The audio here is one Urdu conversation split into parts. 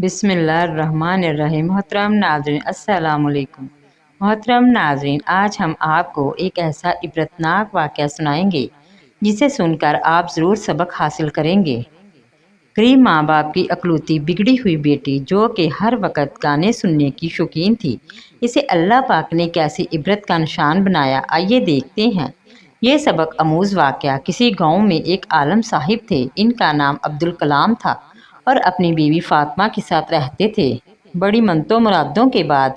بسم اللہ الرحمن الرحیم۔ محترم ناظرین السلام علیکم۔ محترم ناظرین، آج ہم آپ کو ایک ایسا عبرتناک واقعہ سنائیں گے جسے سن کر آپ ضرور سبق حاصل کریں گے۔ غریب ماں باپ کی اکلوتی بگڑی ہوئی بیٹی جو کہ ہر وقت گانے سننے کی شوقین تھی، اسے اللہ پاک نے کیسی عبرت کا نشان بنایا، آئیے دیکھتے ہیں۔ یہ سبق آموز واقعہ کسی گاؤں میں ایک عالم صاحب تھے۔ ان کا نام عبدالکلام تھا اور اپنی بیوی فاطمہ کے ساتھ رہتے تھے۔ بڑی منتوں مرادوں کے بعد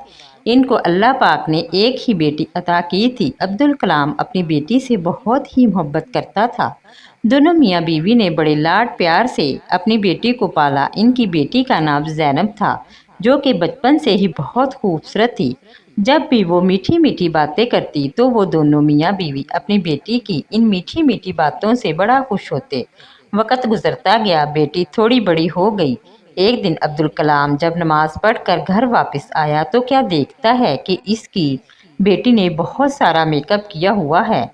ان کو اللہ پاک نے ایک ہی بیٹی عطا کی تھی۔ عبدالکلام اپنی بیٹی سے بہت ہی محبت کرتا تھا۔ دونوں میاں بیوی نے بڑے لاڈ پیار سے اپنی بیٹی کو پالا۔ ان کی بیٹی کا نام زینب تھا جو کہ بچپن سے ہی بہت خوبصورت تھی۔ جب بھی وہ میٹھی میٹھی باتیں کرتی تو وہ دونوں میاں بیوی اپنی بیٹی کی ان میٹھی میٹھی باتوں سے بڑا خوش ہوتے۔ وقت گزرتا گیا، بیٹی تھوڑی بڑی ہو گئی۔ ایک دن عبدالکلام جب نماز پڑھ کر گھر واپس آیا تو کیا دیکھتا ہے کہ اس کی بیٹی نے بہت سارا میک اپ کیا ہوا ہے۔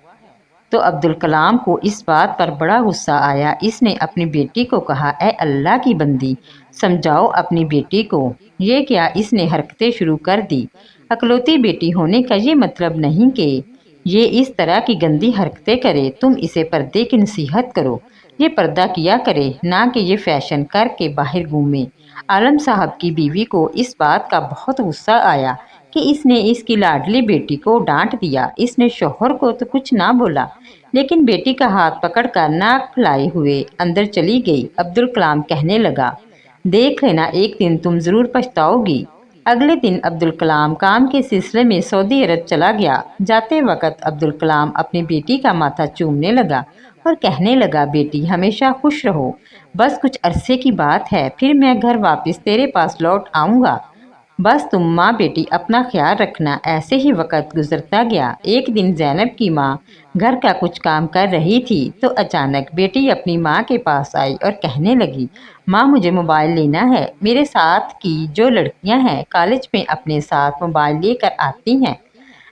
تو عبدالکلام کو اس بات پر بڑا غصہ آیا۔ اس نے اپنی بیٹی کو کہا، اے اللہ کی بندی، سمجھاؤ اپنی بیٹی کو۔ یہ کیا اس نے حرکتیں شروع کر دی۔ اکلوتی بیٹی ہونے کا یہ مطلب نہیں کہ یہ اس طرح کی گندی حرکتیں کرے۔ تم اسے پردے کی نصیحت کرو، یہ پردہ کیا کرے، نہ کہ یہ فیشن کر کے باہر گھومے۔ عالم صاحب کی بیوی کو اس بات کا بہت غصہ آیا کہ اس نے اس کی لاڈلی بیٹی کو ڈانٹ دیا۔ اس نے شوہر کو تو کچھ نہ بولا، لیکن بیٹی کا ہاتھ پکڑ کر ناک پھلائے ہوئے اندر چلی گئی۔ عبدالکلام کہنے لگا، دیکھ لینا، ایک دن تم ضرور پچھتاؤ گی۔ اگلے دن عبدالکلام کام کے سلسلے میں سعودی عرب چلا گیا۔ جاتے وقت عبدالکلام اپنی بیٹی کا ماتھا چومنے لگا اور کہنے لگا، بیٹی ہمیشہ خوش رہو، بس کچھ عرصے کی بات ہے، پھر میں گھر واپس تیرے پاس لوٹ آؤں گا، بس تم ماں بیٹی اپنا خیال رکھنا۔ ایسے ہی وقت گزرتا گیا۔ ایک دن زینب کی ماں گھر کا کچھ کام کر رہی تھی تو اچانک بیٹی اپنی ماں کے پاس آئی اور کہنے لگی، ماں مجھے موبائل لینا ہے۔ میرے ساتھ کی جو لڑکیاں ہیں کالج میں اپنے ساتھ موبائل لے کر آتی ہیں،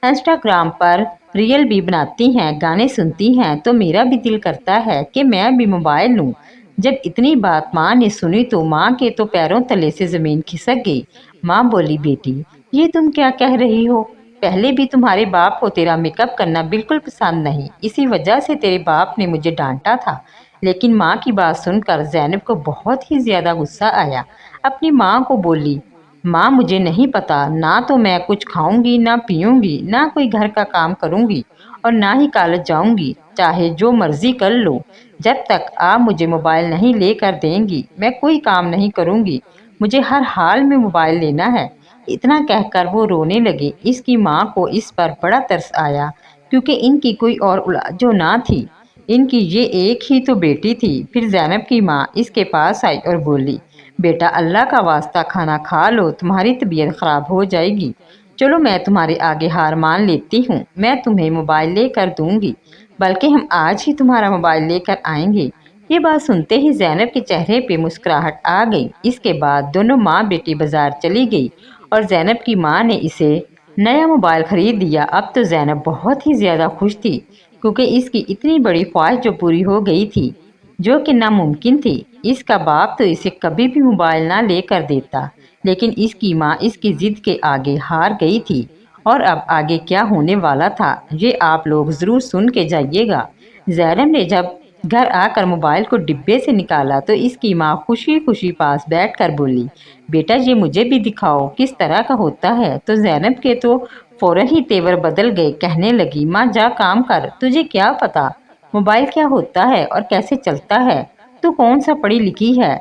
انسٹاگرام پر ریل بھی بناتی ہیں، گانے سنتی ہیں، تو میرا بھی دل کرتا ہے کہ میں بھی موبائل لوں۔ جب اتنی بات ماں نے سنی تو ماں کے تو پیروں تلے سے زمین کھسک گئی۔ ماں بولی، بیٹی یہ تم کیا کہہ رہی ہو؟ پہلے بھی تمہارے باپ کو تیرا میک اپ کرنا بالکل پسند نہیں، اسی وجہ سے تیرے باپ نے مجھے ڈانٹا تھا۔ لیکن ماں کی بات سن کر زینب کو بہت ہی زیادہ غصہ آیا۔ اپنی ماں کو بولی، ماں مجھے نہیں پتا، نہ تو میں کچھ کھاؤں گی، نہ پیوں گی، نہ کوئی گھر کا کام کروں گی، اور نہ ہی کالج جاؤں گی، چاہے جو مرضی کر لو، جب تک آپ مجھے موبائل نہیں لے کر دیں گی میں کوئی کام نہیں کروں گی، مجھے ہر حال میں موبائل لینا ہے۔ اتنا کہہ کر وہ رونے لگی۔ اس کی ماں کو اس پر بڑا ترس آیا کیونکہ ان کی کوئی اور اولاد جو نہ تھی، ان کی یہ ایک ہی تو بیٹی تھی۔ پھر زینب کی ماں اس کے پاس آئی اور بولی، بیٹا اللہ کا واسطہ کھانا کھا لو، تمہاری طبیعت خراب ہو جائے گی، چلو میں تمہارے آگے ہار مان لیتی ہوں، میں تمہیں موبائل لے کر دوں گی، بلکہ ہم آج ہی تمہارا موبائل لے کر آئیں گے۔ یہ بات سنتے ہی زینب کے چہرے پہ مسکراہٹ آ گئی۔ اس کے بعد دونوں ماں بیٹی بازار چلی گئی اور زینب کی ماں نے اسے نیا موبائل خرید دیا۔ اب تو زینب بہت ہی زیادہ خوش تھی کیونکہ اس کی اتنی بڑی خواہش جو پوری ہو گئی تھی، جو کہ ناممکن تھی۔ اس کا باپ تو اسے کبھی بھی موبائل نہ لے کر دیتا، لیکن اس کی ماں اس کی ضد کے آگے ہار گئی تھی۔ اور اب آگے کیا ہونے والا تھا یہ آپ لوگ ضرور سن کے جائیے گا۔ زینب نے جب گھر آ کر موبائل کو ڈبے سے نکالا تو اس کی ماں خوشی خوشی پاس بیٹھ کر بولی، بیٹا یہ مجھے بھی دکھاؤ کس طرح کا ہوتا ہے۔ تو زینب کے تو فوراً ہی تیور بدل گئے، کہنے لگی، ماں جا کام کر، تجھے کیا پتا موبائل کیا ہوتا ہے اور کیسے چلتا ہے، تو کون سا پڑھی لکھی ہے،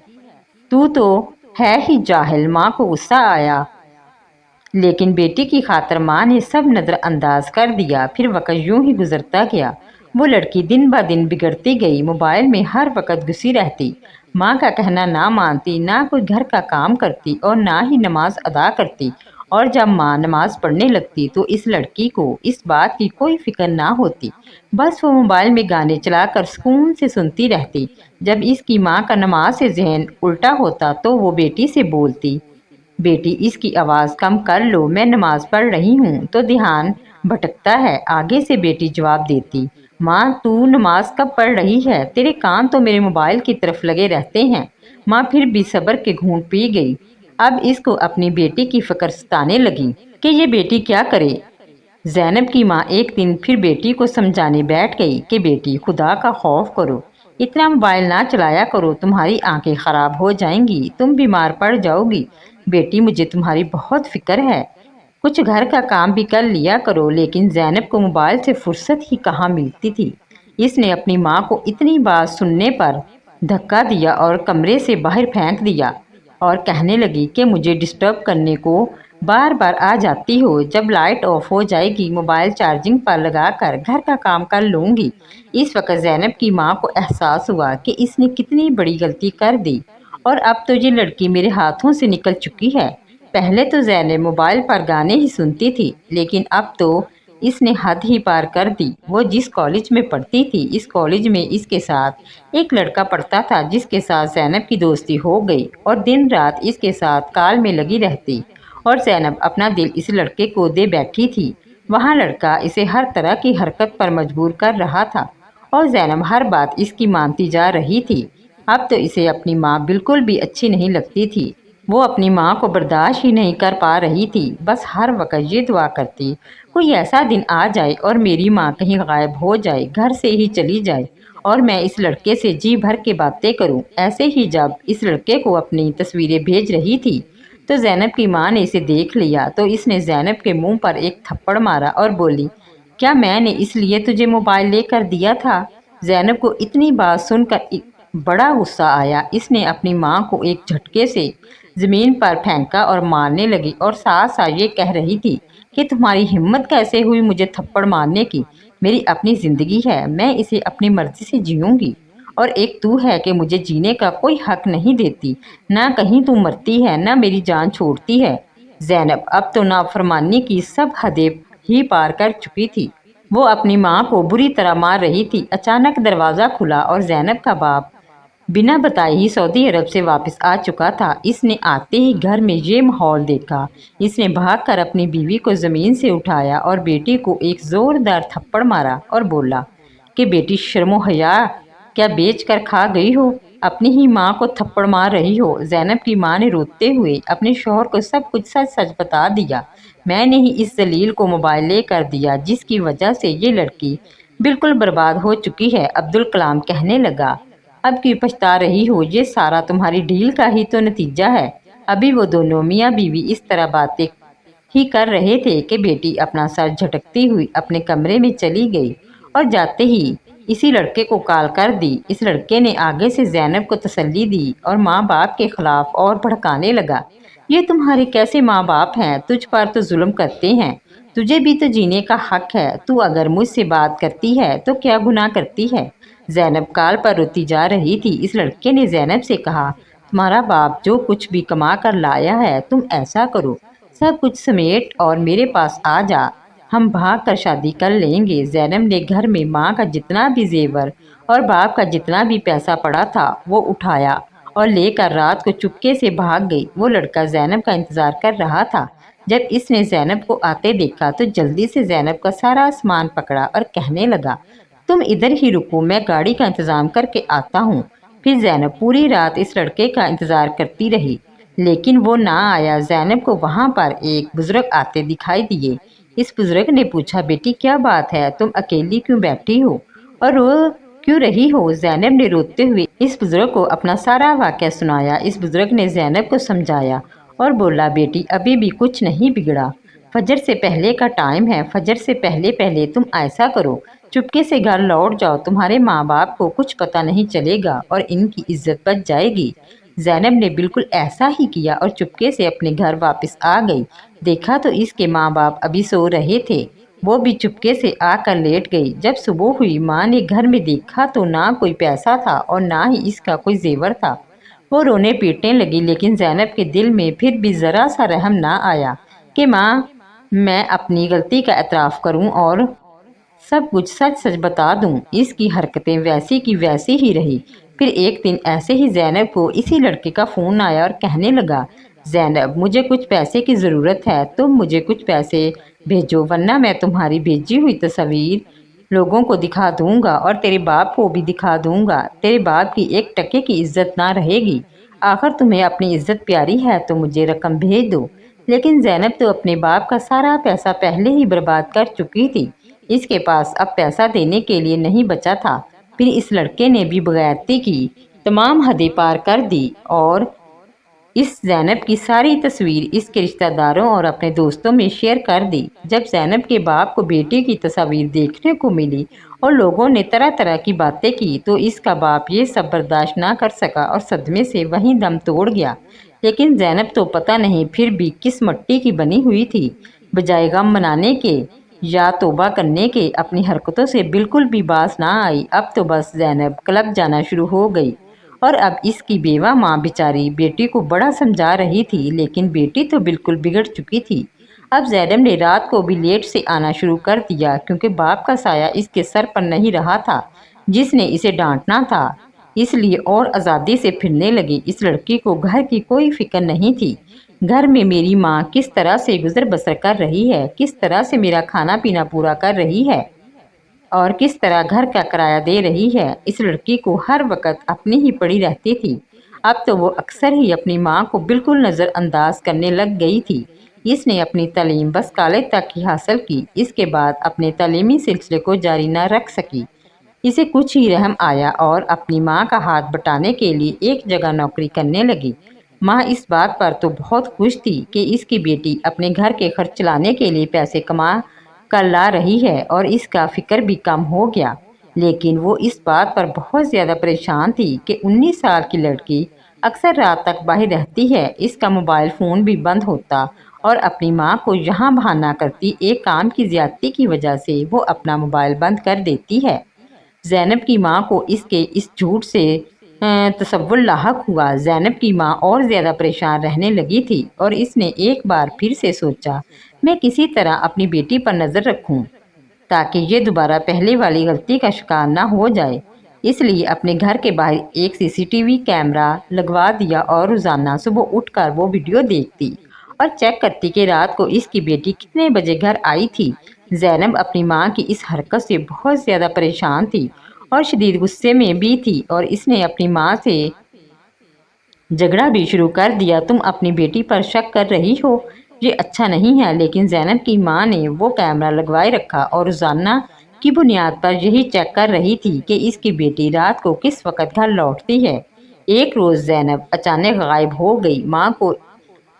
تو ہے ہی جاہل۔ ماں کو غصہ آیا لیکن بیٹی کی خاطر ماں نے سب نظر انداز کر دیا۔ پھر وقت یوں ہی گزرتا گیا۔ وہ لڑکی دن بہ دن بگڑتی گئی، موبائل میں ہر وقت گھسی رہتی، ماں کا کہنا نہ مانتی، نہ کوئی گھر کا کام کرتی اور نہ ہی نماز ادا کرتی۔ اور جب ماں نماز پڑھنے لگتی تو اس لڑکی کو اس بات کی کوئی فکر نہ ہوتی، بس وہ موبائل میں گانے چلا کر سکون سے سنتی رہتی۔ جب اس کی ماں کا نماز سے ذہن الٹا ہوتا تو وہ بیٹی سے بولتی، بیٹی اس کی آواز کم کر لو، میں نماز پڑھ رہی ہوں تو دھیان بھٹکتا ہے۔ آگے سے بیٹی جواب دیتی، ماں تو نماز کب پڑھ رہی ہے، تیرے کان تو میرے موبائل کی طرف لگے رہتے ہیں۔ ماں پھر بھی صبر کے گھونٹ پی گئی۔ اب اس کو اپنی بیٹی کی فکر ستانے لگی کہ یہ بیٹی کیا کرے۔ زینب کی ماں ایک دن پھر بیٹی کو سمجھانے بیٹھ گئی کہ بیٹی خدا کا خوف کرو، اتنا موبائل نہ چلایا کرو، تمہاری آنکھیں خراب ہو جائیں گی، تم بیمار پڑ جاؤ گی۔ بیٹی مجھے تمہاری بہت فکر ہے، کچھ گھر کا کام بھی کر لیا کرو۔ لیکن زینب کو موبائل سے فرصت ہی کہاں ملتی تھی۔ اس نے اپنی ماں کو اتنی بات سننے پر دھکا دیا اور کمرے سے باہر پھینک دیا اور کہنے لگی کہ مجھے ڈسٹرب کرنے کو بار بار آ جاتی ہو، جب لائٹ آف ہو جائے گی موبائل چارجنگ پر لگا کر گھر کا کام کر لوں گی۔ اس وقت زینب کی ماں کو احساس ہوا کہ اس نے کتنی بڑی غلطی کر دی اور اب تو یہ لڑکی میرے ہاتھوں سے نکل چکی ہے۔ پہلے تو زینب موبائل پر گانے ہی سنتی تھی، لیکن اب تو اس نے حد ہی پار کر دی۔ وہ جس کالج میں پڑھتی تھی، اس کالج میں اس کے ساتھ ایک لڑکا پڑھتا تھا جس کے ساتھ زینب کی دوستی ہو گئی اور دن رات اس کے ساتھ کال میں لگی رہتی اور زینب اپنا دل اس لڑکے کو دے بیٹھی تھی۔ وہاں لڑکا اسے ہر طرح کی حرکت پر مجبور کر رہا تھا اور زینب ہر بات اس کی مانتی جا رہی تھی۔ اب تو اسے اپنی ماں بالکل بھی اچھی نہیں لگتی تھی۔ وہ اپنی ماں کو برداشت ہی نہیں کر پا رہی تھی، بس ہر وقت یہ دعا کرتی کوئی ایسا دن آ جائے اور میری ماں کہیں غائب ہو جائے، گھر سے ہی چلی جائے اور میں اس لڑکے سے جی بھر کے باتیں کروں۔ ایسے ہی جب اس لڑکے کو اپنی تصویریں بھیج رہی تھی تو زینب کی ماں نے اسے دیکھ لیا تو اس نے زینب کے منہ پر ایک تھپڑ مارا اور بولی، کیا میں نے اس لیے تجھے موبائل لے کر دیا تھا؟ زینب کو اتنی بات سن کر بڑا غصہ آیا۔ اس نے اپنی ماں کو ایک جھٹکے سے زمین پر پھینکا اور مارنے لگی اور ساتھ ساتھ یہ کہہ رہی تھی کہ تمہاری ہمت کیسے ہوئی مجھے تھپڑ مارنے کی؟ میری اپنی زندگی ہے، میں اسے اپنی مرضی سے جیوں گی، اور ایک تو ہے کہ مجھے جینے کا کوئی حق نہیں دیتی، نہ کہیں تو مرتی ہے نہ میری جان چھوڑتی ہے۔ زینب اب تو نافرمانی کی سب حدیں ہی پار کر چکی تھی۔ وہ اپنی ماں کو بری طرح مار رہی تھی۔ اچانک دروازہ کھلا اور زینب کا باپ بنا بتائے ہی سعودی عرب سے واپس آ چکا تھا۔ اس نے آتے ہی گھر میں یہ ماحول دیکھا۔ اس نے بھاگ کر اپنی بیوی کو زمین سے اٹھایا اور بیٹی کو ایک زوردار تھپڑ مارا اور بولا کہ بیٹی شرم و حیا کیا بیچ کر کھا گئی ہو؟ اپنی ہی ماں کو تھپڑ مار رہی ہو۔ زینب کی ماں نے روتے ہوئے اپنے شوہر کو سب کچھ سچ سچ بتا دیا۔ میں نے ہی اس ذلیل کو موبائل لے کر دیا جس کی وجہ سے یہ لڑکی بالکل برباد ہو چکی ہے۔ عبدالکلام کہنے لگا، اب کیوں پچھتا رہی ہو؟ یہ سارا تمہاری ڈھیل کا ہی تو نتیجہ ہے۔ ابھی وہ دونوں میاں بیوی اس طرح باتیں ہی کر رہے تھے کہ بیٹی اپنا سر جھٹکتی ہوئی اپنے کمرے میں چلی گئی اور جاتے ہی اسی لڑکے کو کال کر دی۔ اس لڑکے نے آگے سے زینب کو تسلی دی اور ماں باپ کے خلاف اور بھڑکانے لگا، یہ تمہارے کیسے ماں باپ ہیں؟ تجھ پر تو ظلم کرتے ہیں، تجھے بھی تو جینے کا حق ہے، تو اگر مجھ سے بات کرتی ہے تو کیا گناہ کرتی ہے؟ زینب کال پر روتی جا رہی تھی۔ اس لڑکے نے زینب سے کہا، تمہارا باپ جو کچھ بھی کما کر لایا ہے، تم ایسا کرو سب کچھ سمیٹ اور میرے پاس آ جا، ہم بھاگ کر شادی کر لیں گے۔ زینب نے گھر میں ماں کا جتنا بھی زیور اور باپ کا جتنا بھی پیسہ پڑا تھا وہ اٹھایا اور لے کر رات کو چپکے سے بھاگ گئی۔ وہ لڑکا زینب کا انتظار کر رہا تھا۔ جب اس نے زینب کو آتے دیکھا تو جلدی سے زینب کا سارا سامان پکڑا اور کہنے لگا، تم ادھر ہی رکو، میں گاڑی کا انتظام کر کے آتا ہوں۔ پھر زینب پوری رات اس لڑکے کا انتظار کرتی رہی لیکن وہ نہ آیا۔ زینب کو وہاں پر ایک بزرگ آتے دکھائی دیے۔ اس بزرگ نے پوچھا، بیٹی کیا بات ہے، تم اکیلی کیوں بیٹھی ہو اور رو کیوں رہی ہو؟ زینب نے روتے ہوئے اس بزرگ کو اپنا سارا واقعہ سنایا۔ اس بزرگ نے زینب کو سمجھایا اور بولا، بیٹی ابھی بھی کچھ نہیں بگڑا، فجر سے پہلے کا ٹائم ہے، فجر سے پہلے پہلے تم ایسا کرو چپکے سے گھر لوٹ جاؤ، تمہارے ماں باپ کو کچھ پتہ نہیں چلے گا اور ان کی عزت بچ جائے گی۔ زینب نے بالکل ایسا ہی کیا اور چپکے سے اپنے گھر واپس آ گئی۔ دیکھا تو اس کے ماں باپ ابھی سو رہے تھے، وہ بھی چپکے سے آ کر لیٹ گئی۔ جب صبح ہوئی ماں نے گھر میں دیکھا تو نہ کوئی پیسہ تھا اور نہ ہی اس کا کوئی زیور تھا۔ وہ رونے پیٹنے لگی لیکن زینب کے دل میں پھر بھی ذرا سا رحم نہ آیا کہ ماں میں اپنی غلطی کا اعتراف کروں اور سب کچھ سچ سچ بتا دوں۔ اس کی حرکتیں ویسی کی ویسی ہی رہی۔ پھر ایک دن ایسے ہی زینب کو اسی لڑکے کا فون آیا اور کہنے لگا، زینب مجھے کچھ پیسے کی ضرورت ہے، تم مجھے کچھ پیسے بھیجو ورنہ میں تمہاری بھیجی ہوئی تصاویر لوگوں کو دکھا دوں گا اور تیرے باپ کو بھی دکھا دوں گا، تیرے باپ کی ایک ٹکے کی عزت نہ رہے گی۔ آخر تمہیں اپنی عزت پیاری ہے تو مجھے رقم بھیج دو۔ لیکن زینب تو اپنے باپ کا سارا پیسہ پہلے ہی برباد کر چکی تھی، اس کے پاس اب پیسہ دینے کے لیے نہیں بچا تھا۔ پھر اس لڑکے نے بھی بغیرتی کی تمام حدیں پار کر دی اور اس زینب کی ساری تصویر اس کے رشتہ داروں اور اپنے دوستوں میں شیئر کر دی۔ جب زینب کے باپ کو بیٹی کی تصاویر دیکھنے کو ملی اور لوگوں نے طرح طرح کی باتیں کی تو اس کا باپ یہ سب برداشت نہ کر سکا اور صدمے سے وہیں دم توڑ گیا۔ لیکن زینب تو پتہ نہیں پھر بھی کس مٹی کی بنی ہوئی تھی، بجائے غم منانے کے یا توبہ کرنے کے اپنی حرکتوں سے بالکل بھی باز نہ آئی۔ اب تو بس زینب کلپ جانا شروع ہو گئی اور اب اس کی بیوہ ماں بیچاری بیٹی کو بڑا سمجھا رہی تھی، لیکن بیٹی تو بالکل بگڑ چکی تھی۔ اب زینب نے رات کو بھی لیٹ سے آنا شروع کر دیا کیونکہ باپ کا سایہ اس کے سر پر نہیں رہا تھا جس نے اسے ڈانٹنا تھا، اس لیے اور آزادی سے پھرنے لگی۔ اس لڑکی کو گھر کی کوئی فکر نہیں تھی۔ گھر میں میری ماں کس طرح سے گزر بسر کر رہی ہے، کس طرح سے میرا کھانا پینا پورا کر رہی ہے اور کس طرح گھر کا کرایہ دے رہی ہے، اس لڑکی کو ہر وقت اپنی ہی پڑی رہتی تھی۔ اب تو وہ اکثر ہی اپنی ماں کو بالکل نظر انداز کرنے لگ گئی تھی۔ اس نے اپنی تعلیم بس کالج تک ہی حاصل کی، اس کے بعد اپنے تعلیمی سلسلے کو جاری نہ رکھ سکی۔ اسے کچھ ہی رحم آیا اور اپنی ماں کا ہاتھ بٹانے کے لیے ایک جگہ نوکری کرنے لگی۔ ماں اس بات پر تو بہت خوش تھی کہ اس کی بیٹی اپنے گھر کے خرچ چلانے کے لیے پیسے کما کر لا رہی ہے اور اس کا فکر بھی کم ہو گیا، لیکن وہ اس بات پر بہت زیادہ پریشان تھی کہ 19 سال کی لڑکی اکثر رات تک باہر رہتی ہے، اس کا موبائل فون بھی بند ہوتا اور اپنی ماں کو یہاں بہانہ کرتی ایک کام کی زیادتی کی وجہ سے وہ اپنا موبائل بند کر دیتی ہے۔ زینب کی ماں کو اس کے اس جھوٹ سے تصور لاحق ہوا۔ زینب کی ماں اور زیادہ پریشان رہنے لگی تھی اور اس نے ایک بار پھر سے سوچا میں کسی طرح اپنی بیٹی پر نظر رکھوں تاکہ یہ دوبارہ پہلے والی غلطی کا شکار نہ ہو جائے۔ اس لیے اپنے گھر کے باہر ایک CCTV کیمرہ لگوا دیا اور روزانہ صبح اٹھ کر وہ ویڈیو دیکھتی اور چیک کرتی کہ رات کو اس کی بیٹی کتنے بجے گھر آئی تھی۔ زینب اپنی ماں کی اس حرکت سے بہت زیادہ پریشان تھی اور شدید غصے میں بھی تھی اور اس نے اپنی ماں سے جھگڑا بھی شروع کر دیا، تم اپنی بیٹی پر شک کر رہی ہو، یہ اچھا نہیں ہے۔ لیکن زینب کی ماں نے وہ کیمرہ لگوائے رکھا اور روزانہ کی بنیاد پر یہی چیک کر رہی تھی کہ اس کی بیٹی رات کو کس وقت گھر لوٹتی ہے۔ ایک روز زینب اچانک غائب ہو گئی، ماں کو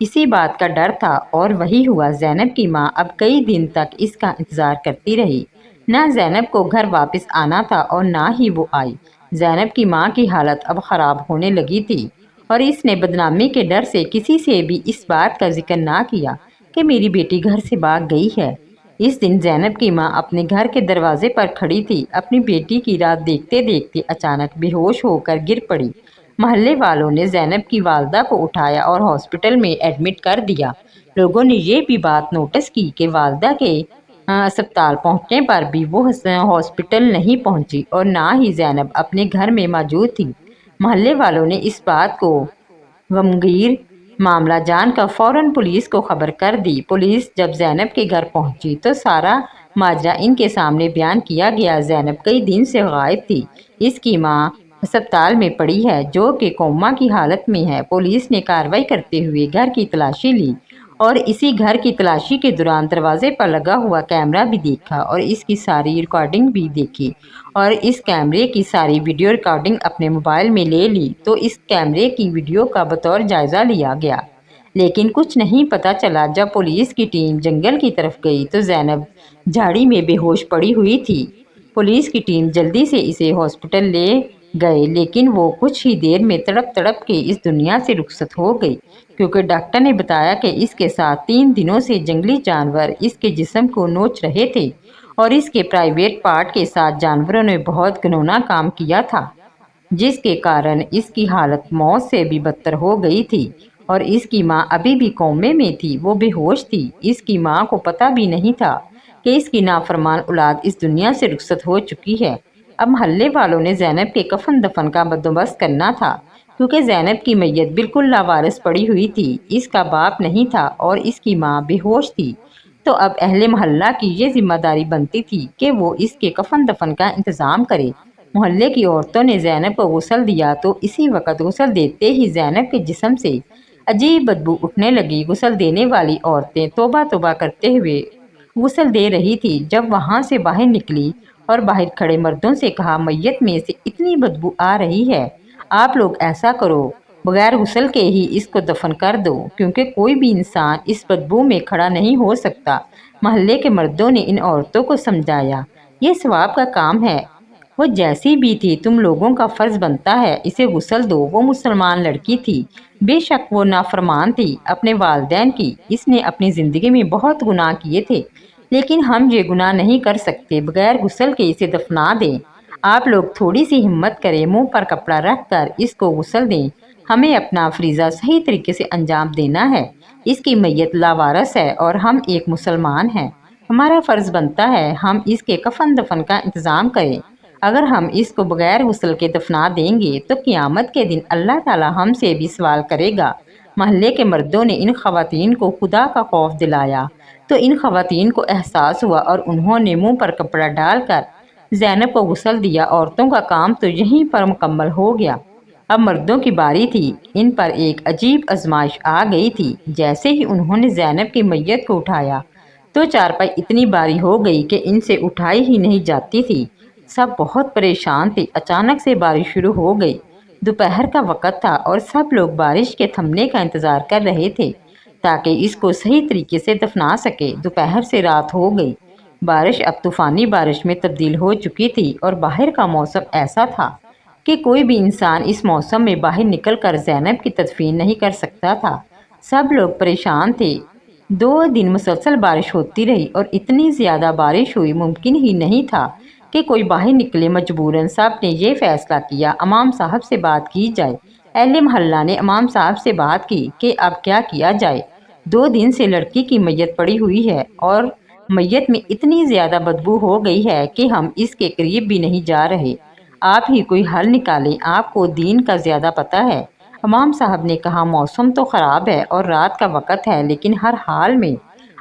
اسی بات کا ڈر تھا اور وہی ہوا۔ زینب کی ماں اب کئی دن تک اس کا انتظار کرتی رہی، نہ زینب کو گھر واپس آنا تھا اور نہ ہی وہ آئی۔ زینب کی ماں کی حالت اب خراب ہونے لگی تھی اور اس نے بدنامی کے ڈر سے کسی سے بھی اس بات کا ذکر نہ کیا کہ میری بیٹی گھر سے بھاگ گئی ہے۔ اس دن زینب کی ماں اپنے گھر کے دروازے پر کھڑی تھی، اپنی بیٹی کی رات دیکھتے دیکھتے اچانک بے ہوش ہو کر گر پڑی۔ محلے والوں نے زینب کی والدہ کو اٹھایا اور ہاسپٹل میں ایڈمٹ کر دیا۔ لوگوں نے یہ بھی بات نوٹس کی کہ والدہ کے اسپتال پہنچنے پر بھی وہ ہاسپٹل نہیں پہنچی اور نہ ہی زینب اپنے گھر میں موجود تھی۔ محلے والوں نے اس بات کو غمگین معاملہ جان کر فوراً پولیس کو خبر کر دی۔ پولیس جب زینب کے گھر پہنچی تو سارا ماجرا ان کے سامنے بیان کیا گیا۔ زینب کئی دن سے غائب تھی، اس کی ماں اسپتال میں پڑی ہے جو کہ کوما کی حالت میں ہے۔ پولیس نے کارروائی کرتے ہوئے گھر کی تلاشی لی اور اسی گھر کی تلاشی کے دوران دروازے پر لگا ہوا کیمرہ بھی دیکھا اور اس کی ساری ریکارڈنگ بھی دیکھی اور اس کیمرے کی ساری ویڈیو ریکارڈنگ اپنے موبائل میں لے لی تو اس کیمرے کی ویڈیو کا بطور جائزہ لیا گیا، لیکن کچھ نہیں پتہ چلا۔ جب پولیس کی ٹیم جنگل کی طرف گئی تو زینب جھاڑی میں بے ہوش پڑی ہوئی تھی۔ پولیس کی ٹیم جلدی سے اسے ہاسپٹل لے گئے لیکن وہ کچھ ہی دیر میں تڑپ تڑپ کے اس دنیا سے رخصت ہو گئی کیونکہ ڈاکٹر نے بتایا کہ اس کے ساتھ 3 دنوں سے جنگلی جانور اس کے جسم کو نوچ رہے تھے اور اس کے پرائیویٹ پارٹ کے ساتھ جانوروں نے بہت گھنونا کام کیا تھا جس کے کارن اس کی حالت موت سے بھی بدتر ہو گئی تھی اور اس کی ماں ابھی بھی کومے میں تھی، وہ بے ہوش تھی۔ اس کی ماں کو پتہ بھی نہیں تھا کہ اس کی نافرمان اولاد اس دنیا سے رخصت ہو چکی ہے۔ اب محلے والوں نے زینب کے کفن دفن کا بندوبست کرنا تھا کیونکہ زینب کی میت بالکل لاوارث پڑی ہوئی تھی، اس کا باپ نہیں تھا اور اس کی ماں بے ہوش تھی، تو اب اہل محلہ کی یہ ذمہ داری بنتی تھی کہ وہ اس کے کفن دفن کا انتظام کرے۔ محلے کی عورتوں نے زینب کو غسل دیا تو اسی وقت غسل دیتے ہی زینب کے جسم سے عجیب بدبو اٹھنے لگی۔ غسل دینے والی عورتیں توبہ توبہ کرتے ہوئے غسل دے رہی تھی جب وہاں سے باہر نکلی اور باہر کھڑے مردوں سے کہا، میت میں سے اتنی بدبو آ رہی ہے، آپ لوگ ایسا کرو، بغیر غسل کے ہی اس کو دفن کر دو، کیونکہ کوئی بھی انسان اس بدبو میں کھڑا نہیں ہو سکتا۔ محلے کے مردوں نے ان عورتوں کو سمجھایا، یہ ثواب کا کام ہے، وہ جیسی بھی تھی تم لوگوں کا فرض بنتا ہے اسے غسل دو۔ وہ مسلمان لڑکی تھی، بے شک وہ نافرمان تھی اپنے والدین کی، اس نے اپنی زندگی میں بہت گناہ کیے تھے، لیکن ہم یہ گناہ نہیں کر سکتے، بغیر غسل کے اسے دفنا دیں۔ آپ لوگ تھوڑی سی ہمت کریں، منہ پر کپڑا رکھ کر اس کو غسل دیں، ہمیں اپنا فریضہ صحیح طریقے سے انجام دینا ہے۔ اس کی میت لاوارث ہے اور ہم ایک مسلمان ہیں، ہمارا فرض بنتا ہے ہم اس کے کفن دفن کا انتظام کریں۔ اگر ہم اس کو بغیر غسل کے دفنا دیں گے تو قیامت کے دن اللہ تعالی ہم سے بھی سوال کرے گا۔ محلے کے مردوں نے ان خواتین کو خدا کا خوف دلایا تو ان خواتین کو احساس ہوا اور انہوں نے منہ پر کپڑا ڈال کر زینب کو غسل دیا۔ عورتوں کا کام تو یہیں پر مکمل ہو گیا، اب مردوں کی باری تھی۔ ان پر ایک عجیب آزمائش آ گئی تھی، جیسے ہی انہوں نے زینب کی میت کو اٹھایا تو چارپائی اتنی باری ہو گئی کہ ان سے اٹھائی ہی نہیں جاتی تھی۔ سب بہت پریشان تھے۔ اچانک سے بارش شروع ہو گئی، دوپہر کا وقت تھا اور سب لوگ بارش کے تھمنے کا انتظار کر رہے تھے تاکہ اس کو صحیح طریقے سے دفنا سکے۔ دوپہر سے رات ہو گئی، بارش اب طوفانی بارش میں تبدیل ہو چکی تھی اور باہر کا موسم ایسا تھا کہ کوئی بھی انسان اس موسم میں باہر نکل کر زینب کی تدفین نہیں کر سکتا تھا۔ سب لوگ پریشان تھے۔ 2 دن مسلسل بارش ہوتی رہی اور اتنی زیادہ بارش ہوئی، ممکن ہی نہیں تھا کہ کوئی باہر نکلے۔ مجبوراً سب نے یہ فیصلہ کیا امام صاحب سے بات کی جائے۔ اہل محلہ نے امام صاحب سے بات کی کہ اب کیا کیا جائے، 2 دن سے لڑکی کی میت پڑی ہوئی ہے اور میت میں اتنی زیادہ بدبو ہو گئی ہے کہ ہم اس کے قریب بھی نہیں جا رہے، آپ ہی کوئی حل نکالیں، آپ کو دین کا زیادہ پتہ ہے۔ امام صاحب نے کہا، موسم تو خراب ہے اور رات کا وقت ہے، لیکن ہر حال میں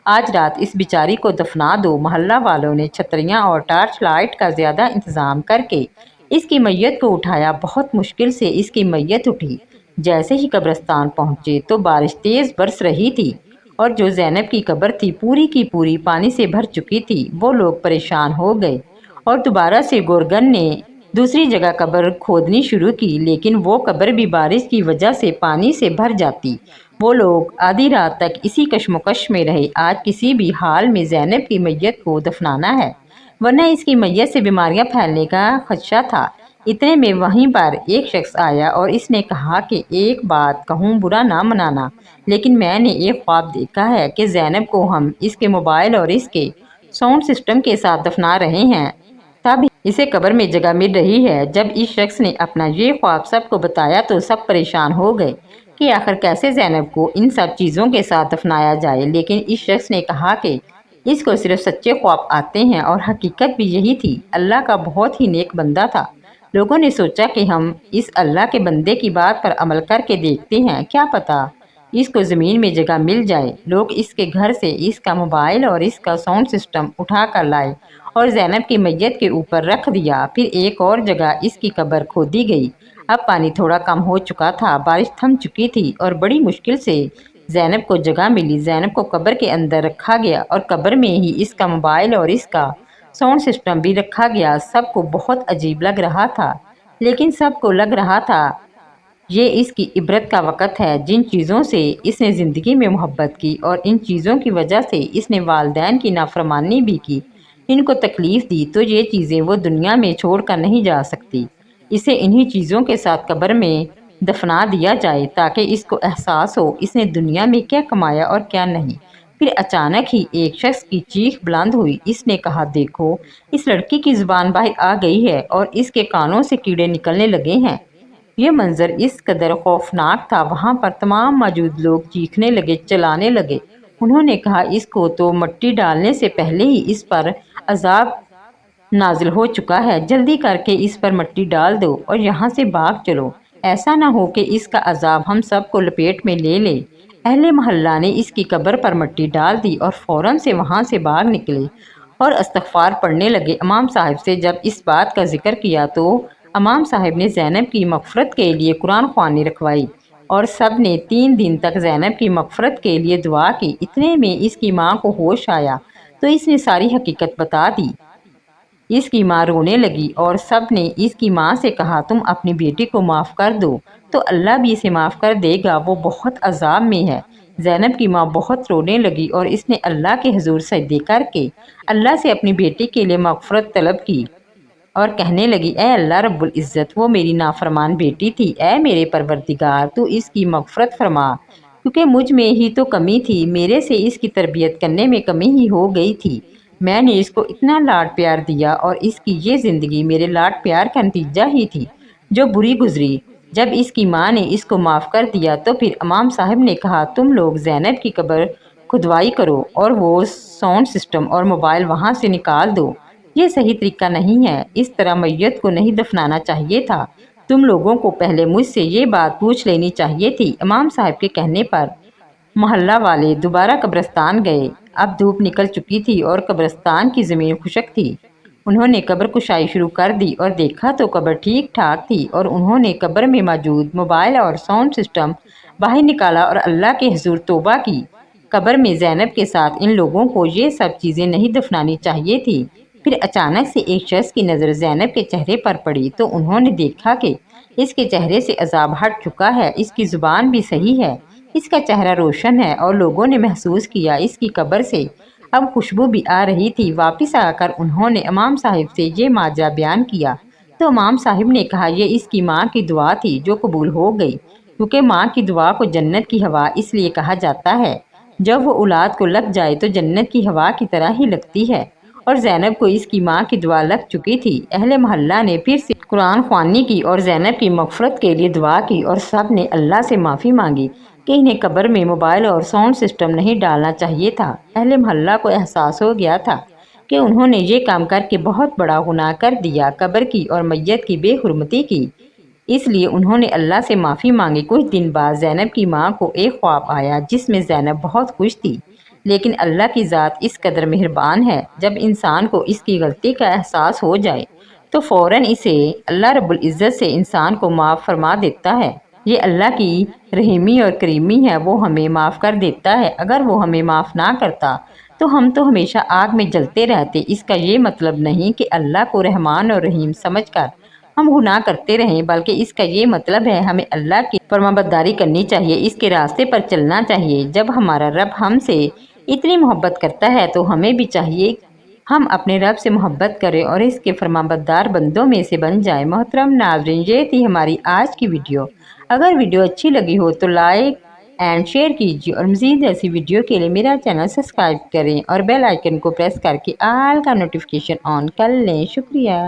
آج رات اس بیچاری کو دفنا دو۔ محلہ والوں نے چھتریاں اور ٹارچ لائٹ کا زیادہ انتظام کر کے اس کی میت کو اٹھایا۔ بہت مشکل سے اس کی میت اٹھی۔ جیسے ہی قبرستان پہنچے تو بارش تیز برس رہی تھی اور جو زینب کی قبر تھی پوری کی پوری پانی سے بھر چکی تھی۔ وہ لوگ پریشان ہو گئے اور دوبارہ سے گورگن نے دوسری جگہ قبر کھودنی شروع کی، لیکن وہ قبر بھی بارش کی وجہ سے پانی سے بھر جاتی۔ وہ لوگ آدھی رات تک اسی کشمکش میں رہے۔ آج کسی بھی حال میں زینب کی میت کو دفنانا ہے، ورنہ اس کی میت سے بیماریاں پھیلنے کا خدشہ تھا۔ اتنے میں وہیں پر ایک شخص آیا اور اس نے کہا کہ ایک بات کہوں، برا نہ منانا، لیکن میں نے ایک خواب دیکھا ہے کہ زینب کو ہم اس کے موبائل اور اس کے ساؤنڈ سسٹم کے ساتھ دفنا رہے ہیں، تب اسے قبر میں جگہ مل رہی ہے۔ جب اس شخص نے اپنا یہ خواب سب کو بتایا تو سب پریشان ہو گئے کہ آخر کیسے زینب کو ان سب چیزوں کے ساتھ دفنایا جائے، لیکن اس شخص نے کہا کہ اس کو صرف سچے خواب آتے ہیں اور حقیقت بھی یہی تھی۔ اللہ کا بہت ہی نیک بندہ تھا۔ لوگوں نے سوچا کہ ہم اس اللہ کے بندے کی بات پر عمل کر کے دیکھتے ہیں، کیا پتہ اس کو زمین میں جگہ مل جائے۔ لوگ اس کے گھر سے اس کا موبائل اور اس کا ساؤنڈ سسٹم اٹھا کر لائے اور زینب کی میت کے اوپر رکھ دیا۔ پھر ایک اور جگہ اس کی قبر کھودی گئی۔ اب پانی تھوڑا کم ہو چکا تھا، بارش تھم چکی تھی اور بڑی مشکل سے زینب کو جگہ ملی۔ زینب کو قبر کے اندر رکھا گیا اور قبر میں ہی اس کا موبائل اور اس کا ساؤنڈ سسٹم بھی رکھا گیا۔ سب کو بہت عجیب لگ رہا تھا، لیکن سب کو لگ رہا تھا یہ اس کی عبرت کا وقت ہے۔ جن چیزوں سے اس نے زندگی میں محبت کی اور ان چیزوں کی وجہ سے اس نے والدین کی نافرمانی بھی کی، ان کو تکلیف دی، تو یہ چیزیں وہ دنیا میں چھوڑ کر نہیں جا سکتی۔ اسے انہی چیزوں کے ساتھ قبر میں دفنا دیا جائے تاکہ اس کو احساس ہو اس نے دنیا میں کیا کمایا اور کیا نہیں۔ پھر اچانک ہی ایک شخص کی چیخ بلند ہوئی۔ اس نے کہا، دیکھو، اس لڑکی کی زبان باہر آ گئی ہے اور اس کے کانوں سے کیڑے نکلنے لگے ہیں۔ یہ منظر اس قدر خوفناک تھا، وہاں پر تمام موجود لوگ چیخنے لگے، چلانے لگے۔ انہوں نے کہا، اس کو تو مٹی ڈالنے سے پہلے ہی اس پر عذاب نازل ہو چکا ہے، جلدی کر کے اس پر مٹی ڈال دو اور یہاں سے بھاگ چلو، ایسا نہ ہو کہ اس کا عذاب ہم سب کو لپیٹ میں لے لے۔ اہل محلہ نے اس کی قبر پر مٹی ڈال دی اور فوراً سے وہاں سے باہر نکلے اور استغفار پڑھنے لگے۔ امام صاحب سے جب اس بات کا ذکر کیا تو امام صاحب نے زینب کی مغفرت کے لیے قرآن خوانی رکھوائی اور سب نے 3 دن تک زینب کی مغفرت کے لیے دعا کی۔ اتنے میں اس کی ماں کو ہوش آیا تو اس نے ساری حقیقت بتا دی۔ اس کی ماں رونے لگی اور سب نے اس کی ماں سے کہا تم اپنی بیٹی کو معاف کر دو تو اللہ بھی اسے معاف کر دے گا، وہ بہت عذاب میں ہے۔ زینب کی ماں بہت رونے لگی اور اس نے اللہ کے حضور سجدے کر کے اللہ سے اپنی بیٹی کے لیے مغفرت طلب کی اور کہنے لگی اے اللہ رب العزت، وہ میری نافرمان بیٹی تھی، اے میرے پروردگار تو اس کی مغفرت فرما، کیونکہ مجھ میں ہی تو کمی تھی، میرے سے اس کی تربیت کرنے میں کمی ہی ہو گئی تھی، میں نے اس کو اتنا لاڈ پیار دیا اور اس کی یہ زندگی میرے لاڈ پیار کا نتیجہ ہی تھی جو بری گزری۔ جب اس کی ماں نے اس کو معاف کر دیا تو پھر امام صاحب نے کہا تم لوگ زینب کی قبر کھدوائی کرو اور وہ ساؤنڈ سسٹم اور موبائل وہاں سے نکال دو، یہ صحیح طریقہ نہیں ہے، اس طرح میت کو نہیں دفنانا چاہیے تھا، تم لوگوں کو پہلے مجھ سے یہ بات پوچھ لینی چاہیے تھی۔ امام صاحب کے کہنے پر محلہ والے دوبارہ قبرستان گئے۔ اب دھوپ نکل چکی تھی اور قبرستان کی زمین خشک تھی۔ انہوں نے قبر کشائی شروع کر دی اور دیکھا تو قبر ٹھیک ٹھاک تھی اور انہوں نے قبر میں موجود موبائل اور ساؤنڈ سسٹم باہر نکالا اور اللہ کے حضور توبہ کی۔ قبر میں زینب کے ساتھ ان لوگوں کو یہ سب چیزیں نہیں دفنانی چاہیے تھی۔ پھر اچانک سے ایک شخص کی نظر زینب کے چہرے پر پڑی تو انہوں نے دیکھا کہ اس کے چہرے سے عذاب ہٹ چکا ہے، اس کی زبان بھی صحیح ہے، اس کا چہرہ روشن ہے اور لوگوں نے محسوس کیا اس کی قبر سے اب خوشبو بھی آ رہی تھی۔ واپس آ کر انہوں نے امام صاحب سے یہ ماجرا بیان کیا تو امام صاحب نے کہا یہ اس کی ماں کی دعا تھی جو قبول ہو گئی، کیونکہ ماں کی دعا کو جنت کی ہوا اس لیے کہا جاتا ہے، جب وہ اولاد کو لگ جائے تو جنت کی ہوا کی طرح ہی لگتی ہے، اور زینب کو اس کی ماں کی دعا لگ چکی تھی۔ اہل محلہ نے پھر سے قرآن خوانی کی اور زینب کی مغفرت کے لیے دعا کی اور سب نے اللہ سے معافی مانگی کہ انہیں قبر میں موبائل اور ساؤنڈ سسٹم نہیں ڈالنا چاہیے تھا۔ اہل محلہ کو احساس ہو گیا تھا کہ انہوں نے یہ کام کر کے بہت بڑا گناہ کر دیا، قبر کی اور میت کی بے حرمتی کی، اس لیے انہوں نے اللہ سے معافی مانگی۔ کچھ دن بعد زینب کی ماں کو ایک خواب آیا جس میں زینب بہت خوش تھی، لیکن اللہ کی ذات اس قدر مہربان ہے، جب انسان کو اس کی غلطی کا احساس ہو جائے تو فوراً اسے اللہ رب العزت سے انسان کو معاف فرما دیتا ہے۔ یہ اللہ کی رحیمی اور کریمی ہے، وہ ہمیں معاف کر دیتا ہے، اگر وہ ہمیں معاف نہ کرتا تو ہم تو ہمیشہ آگ میں جلتے رہتے۔ اس کا یہ مطلب نہیں کہ اللہ کو رحمان اور رحیم سمجھ کر ہم گناہ کرتے رہیں، بلکہ اس کا یہ مطلب ہے ہمیں اللہ کی فرمانبرداری کرنی چاہیے، اس کے راستے پر چلنا چاہیے۔ جب ہمارا رب ہم سے اتنی محبت کرتا ہے تو ہمیں بھی چاہیے ہم اپنے رب سے محبت کریں اور اس کے فرمانبردار بندوں میں سے بن جائیں۔ محترم ناظرین، یہ تھی ہماری آج کی ویڈیو۔ اگر ویڈیو اچھی لگی ہو تو لائک اینڈ شیئر کیجیے اور مزید ایسی ویڈیو کے لیے میرا چینل سبسکرائب کریں اور بیل آئیکن کو پریس کر کے آل کا نوٹیفیکیشن آن کر لیں۔ شکریہ۔